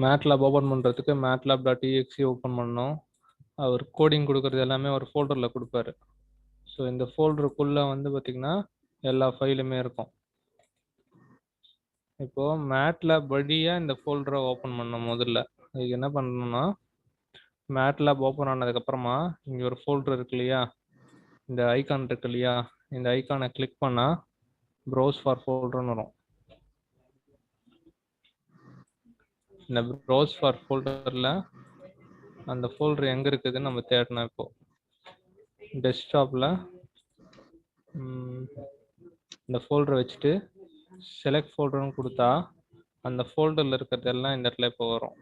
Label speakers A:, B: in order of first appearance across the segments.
A: MATLAB open பண்ணுறதுக்கு மேட்லாப்.exe open பண்ணோம். அவர் coding கொடுக்குறது எல்லாமே ஒரு ஃபோல்டரில் கொடுப்பாரு. ஸோ இந்த ஃபோல்டருக்குள்ளே வந்து பார்த்திங்கன்னா எல்லா ஃபைலுமே இருக்கும். இப்போது மேட்லாப் வழியாக இந்த ஃபோல்டரை ஓப்பன் பண்ணோம். முதல்ல அதுக்கு என்ன பண்ணணும்னா, மேட்லாப் ஓப்பன் ஆனதுக்கப்புறமா இங்கே ஒரு ஃபோல்டர் இருக்கு இல்லையா, இந்த ஐக்கான் இருக்கு இல்லையா, இந்த ஐக்கானை கிளிக் பண்ணால் ப்ரௌஸ் ஃபார் ஃபோல்டர்னு வரும். இந்த ப்ரௌஸ் ஃபார் ஃபோல்டரில் அந்த ஃபோல்டர் எங்கே இருக்குதுன்னு நம்ம தேடணும். இப்போது டெஸ்க்டாப்பில் இந்த ஃபோல்டரை வச்சுட்டு செலக்ட் ஃபோல்டர்னு கொடுத்தா அந்த ஃபோல்டரில் இருக்கிறதெல்லாம் இந்த இடத்துல இப்போ வரும்.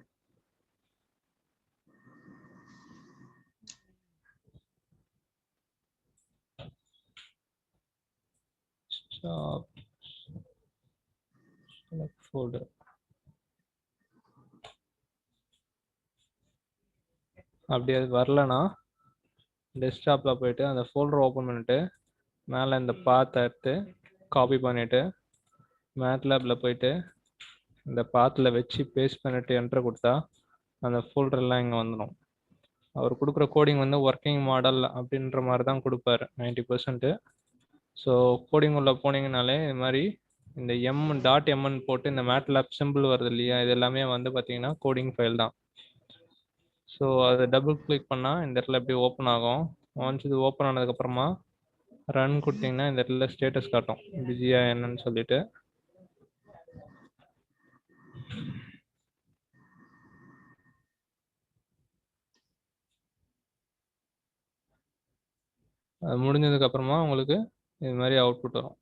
A: Select folder. அப்படி அது வரலனா டெஸ்க்டாப்பில் போயிட்டு அந்த ஃபோல்டர் ஓப்பன் பண்ணிட்டு மேலே இந்த பாத்தை எடுத்து காப்பி பண்ணிவிட்டு மேட்லாபில் போயிட்டு இந்த பாத்தில் வச்சு பேஸ்ட் பண்ணிவிட்டு என்ட்ரு கொடுத்தா அந்த ஃபோல்டர்லாம் இங்கே வந்துடும். அவர் கொடுக்குற கோடிங் வந்து ஒர்க்கிங் மாடல் அப்படின்ற மாதிரி தான் கொடுப்பாரு 90%. ஸோ கோடிங் உள்ள போனீங்கனாலே இது மாதிரி இந்த .mn போட்டு இந்த மேட்லாப் சிம்பிள் வருது இல்லையா, இது எல்லாமே வந்து பார்த்தீங்கன்னா கோடிங் ஃபைல் தான். ஸோ அதை டபுள் கிளிக் பண்ணால் இந்த இடத்துல எப்படி ஓப்பன் ஆகும். ஒன்ஸ் இது ஓப்பன் ஆனதுக்கப்புறமா ரன் கொடுத்தீங்கன்னா இந்த இடத்துல ஸ்டேட்டஸ் காட்டும் பிஸியா என்னன்னு சொல்லிட்டு. அது முடிஞ்சதுக்கப்புறமா உங்களுக்கு இது மாதிரி அவுட்புட் வரும்.